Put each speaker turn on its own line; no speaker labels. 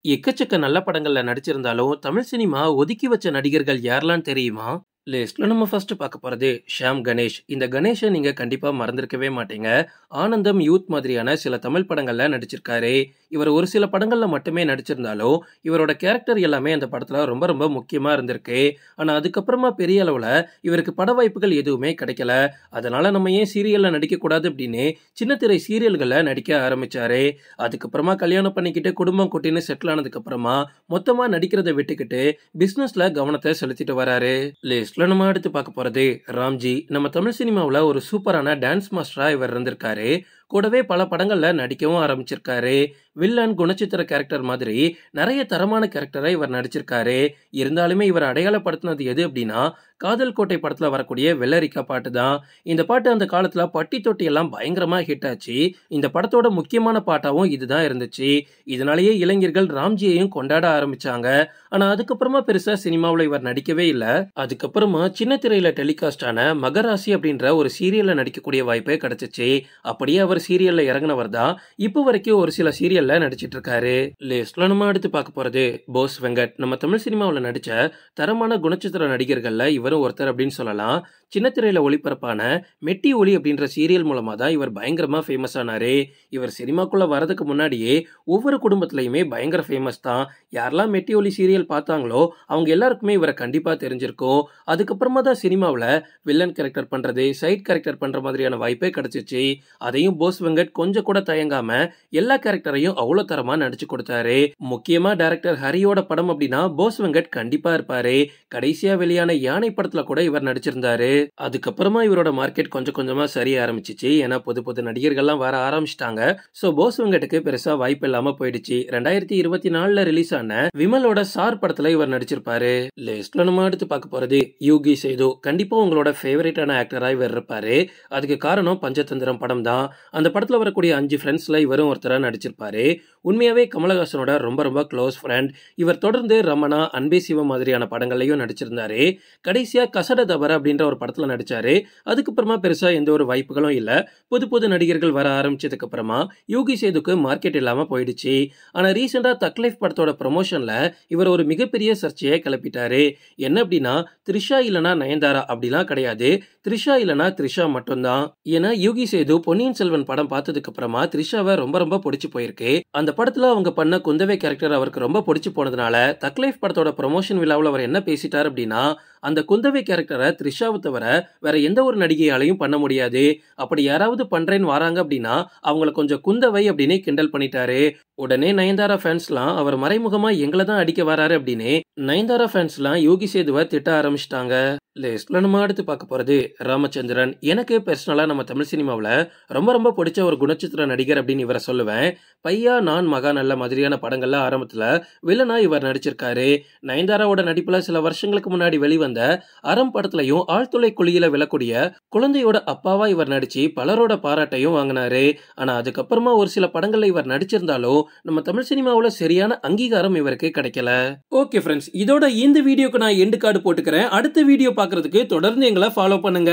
எக்கச்சக்க நல்ல படங்கள்ல நடிச்சிருந்தாலும், தமிழ் சினிமா ஒதுக்கி வச்ச நடிகர்கள் யாரெல்லாம் தெரியுமா? லிஸ்ட்ல நம்ம ஃபர்ஸ்ட் பார்க்க போறது ஷியாம் கணேஷ். இந்த கணேஷ நீங்க கண்டிப்பா மறந்திருக்கவே மாட்டீங்க. ஆனந்தம், யூத் மாதிரியான சில தமிழ் படங்கள்ல நடிச்சிருக்காரு. இவர் ஒரு சில படங்கள்ல மட்டுமே நடிச்சிருந்தாலும், இவரோட கேரக்டர் எல்லாமே அந்த படத்துல ரொம்ப ரொம்ப முக்கியமா இருந்திருக்கு. ஆனா அதுக்கப்புறமா பெரிய அளவுல இவருக்கு பட வாய்ப்புகள் எதுவுமே கிடைக்கல. அதனால நம்ம ஏன் சீரியல்ல நடிக்கக்கூடாது அப்படின்னு சின்ன திரை சீரியல்கள்ல நடிக்க ஆரம்பிச்சாரு. அதுக்கப்புறமா கல்யாணம் பண்ணிக்கிட்டு குடும்பம் குட்டின்னு செட்டில் ஆனதுக்கு அப்புறமா மொத்தமா நடிக்கிறத விட்டுக்கிட்டு பிசினஸ்ல கவனத்தை செலுத்திட்டு வராரு. லிஸ்ட்ல நம்ம அடுத்து பார்க்க போறது ராம்ஜி. நம்ம தமிழ் சினிமாவுல ஒரு சூப்பரான டான்ஸ் மாஸ்டரா இவர் இருந்திருக்காரு. கூடவே பல படங்கள்ல நடிக்கவும் ஆரம்பிச்சிருக்காரு. வில்லன், குணச்சித்திர கேரக்டர் மாதிரி நிறைய தரமான கேரக்டரை இவர் நடிச்சிருக்காரு. இருந்தாலுமே இவர் அடையாளப்படுத்தினது எது அப்படின்னா, காதல் கோட்டை படத்துல வரக்கூடிய வெள்ளரிக்கா பாட்டு தான். இந்த பாட்டு அந்த காலத்துல பட்டி தொட்டி எல்லாம் பயங்கரமா ஹிட் ஆச்சு. இந்த படத்தோட முக்கியமான பாட்டாவும் இதுதான் இருந்துச்சு. இதனாலேயே இளைஞர்கள் ராம்ஜியையும் கொண்டாட ஆரம்பிச்சாங்க. ஆனா அதுக்கப்புறமா பெருசா சினிமாவுல இவர் நடிக்கவே இல்ல. அதுக்கப்புறமா சின்ன திரையில டெலிகாஸ்ட் ஆன மகராசி அப்படின்ற ஒரு சீரியல்ல நடிக்கக்கூடிய வாய்ப்பே கிடைச்சிச்சு. அப்படியே அவர் சீரியல்ல இறங்கினவர் தான் இப்போ வரைக்கும் ஒரு சில சீரியல்ல நடிச்சிட்டு இருக்காரு. லிஸ்ட்ல நம்ம அடுத்து பார்க்க போறது போஸ் வெங்கட். நம்ம தமிழ் சினிமாவில் நடிச்ச தரமான குணச்சித்திர நடிகர்கள்ல இவரும் ஒருத்தர் அப்படின்னு சொல்லலாம். சின்ன திரையில ஒளிபரப்பான மெட்டி ஒலி அப்படின்ற சீரியல் மூலமா தான் இவர் பயங்கரமா ஃபேமஸ் ஆனாரு. இவர் சினிமாக்குள்ள வரதுக்கு முன்னாடியே ஒவ்வொரு குடும்பத்திலயுமே பயங்கர ஃபேமஸ் தான். யாரெல்லாம் மெட்டி ஒலி சீரியல் பார்த்தாங்களோ அவங்க எல்லாருக்குமே இவரை கண்டிப்பா தெரிஞ்சிருக்கும். அதுக்கப்புறமா தான் சினிமாவில் வில்லன் கேரக்டர் பண்றது, சைட் கேரக்டர் பண்ற மாதிரியான வாய்ப்பே கிடைச்சிச்சு. அதையும் போஸ் வெங்கட் கொஞ்சம் கூட தயங்காம எல்லா கேரக்டரையும் அவ்வளவு தரமா நடிச்சு கொடுத்தாரு. முக்கியமா டைரக்டர் ஹரியோட படம் அப்படின்னா போஸ் வெங்கட் கண்டிப்பா இருப்பாரு. கடைசியா வெளியான யானை படத்துல கூட இவர் நடிச்சிருந்தாரு. அதுக்கப்புறமா இவரோட மார்க்கெட் கொஞ்சம் கொஞ்சமா சரிய ஆரம்பிச்சிச்சு. ஏன்னா புது புது நடிகர்கள்லாம் வர ஆரம்பிச்சிட்டாங்க. சோ போஸ் வெங்கட்டுக்கு பெருசா வாய்ப்பு இல்லாம போயிடுச்சு. 2024 ரிலீஸ் ஆன விமலோட சார் படத்துல இவர் நடிச்சிருப்பாரு. லிஸ்ட்ல நம்ம அடுத்து பார்க்க போறது யூகி சேது. கண்டிப்பா உங்களோட ஃபேவரட்டான ஆக்டரா இவர் இருப்பாரு. அதுக்கு காரணம் பஞ்சதந்திரம் படம் தான். அந்த படத்துல வரக்கூடிய 5 ஃப்ரெண்ட்ஸ்ல இவரும் ஒருத்தரா நடிச்சிருப்பாரு. உண்மையாவே கமலஹாசனோட ரொம்ப ரொம்ப க்ளோஸ் ஃப்ரெண்ட். இவர் தொடர்ந்து ரமணா, அன்பே சிவம் மாதிரியான படங்கள்லயும் நடிச்சிருந்தாரு. கடைசியா கசட தபர அப்படின்ற ஒரு படத்துல நடிச்சாரு. அதுக்கப்புறமா பெருசா எந்த ஒரு வாய்ப்புகளும் இல்ல. புது புது நடிகர்கள் வர ஆரம்பிச்சதுக்கு அப்புறமா யூகி சேதுக்கு மார்க்கெட் இல்லாம போயிடுச்சு. ஆனா ரீசெண்டா தக் லைஃப் படத்தோட ப்ரமோஷன்ல இவர் ஒரு மிகப்பெரிய சர்ச்சையை கிளப்பிட்டாரு. என்ன அப்படின்னா, த்ரிஷா இல்லனா நயன்தாரா அப்படிலாம் கிடையாது, த்ரிஷா இல்லனா த்ரிஷா மட்டும்தான். ஏன்னா யூகி சேது பொன்னியின் செல்வன் படம் பார்த்ததுக்கு அப்புறமா த்ரிஷாவை ரொம்ப ரொம்ப பிடிச்சு போயிருக்கு. அந்த படத்துல அவங்க பண்ண குந்தவை கேரக்டர் அவருக்கு ரொம்ப பிடிச்சு போனதுனால தக் லைஃப் படத்தோட ப்ரமோஷன் விழாவில் அவர் என்ன பேசிட்டார் அப்படின்னா, அந்த குந்தவை கேரக்டரை த்ரிஷாவை தவிர வேற எந்த ஒரு நடிகையாலையும் பண்ண முடியாது. அப்படி யாராவது பண்றேன்னு வராங்க அப்படின்னா அவங்கள கொஞ்சம் குந்தவை அப்படின்னு கிண்டல் பண்ணிட்டாரு. உடனே நயன்தாரா ஃபேன்ஸ்லாம் அவர் மறைமுகமா எங்களை தான் அடிக்க வராரு அப்படின்னு நயன்தாரா ஃபேன்ஸ்லாம் யோகி சேதுவை திட்ட ஆரம்பிச்சிட்டாங்க. லிஸ்ட்ல நம்ம அடுத்து பார்க்க போறது ராமச்சந்திரன். எனக்கு பர்சனலா நம்ம தமிழ் சினிமாவில் ரொம்ப ரொம்ப பிடிச்ச ஒரு குணச்சித்திர நடிகர் அப்படின்னு இவரை சொல்லுவேன். பையா, நான், மகா நல்ல மாதிரியான படங்கள்ல ஆரம்பத்துல வில்லனா இவர் நடிச்சிருக்காரு. நயன்தாராவோட நடிப்புல சில வருஷங்களுக்கு முன்னாடி வெளிவந்த அறம் படத்துலயும் ஆழ்துளை குழியில விழக்கூடிய குழந்தையோட அப்பாவா இவர் நடிச்சு பலரோட பாராட்டையும் வாங்கினாரு. ஆனா அதுக்கப்புறமா ஒரு சில படங்கள்ல இவர் நடிச்சிருந்தாலும் நம்ம தமிழ் சினிமாவுல சரியான அங்கீகாரம் இவருக்கு கிடைக்கல. ஓகே ஃப்ரெண்ட்ஸ், இதோட இந்த வீடியோக்கு நான் எண்டு கார்டு போட்டுக்கிறேன். அடுத்த வீடியோ பார்க்கிறதுக்கு தொடர்ந்து எங்களை ஃபாலோ பண்ணுங்க.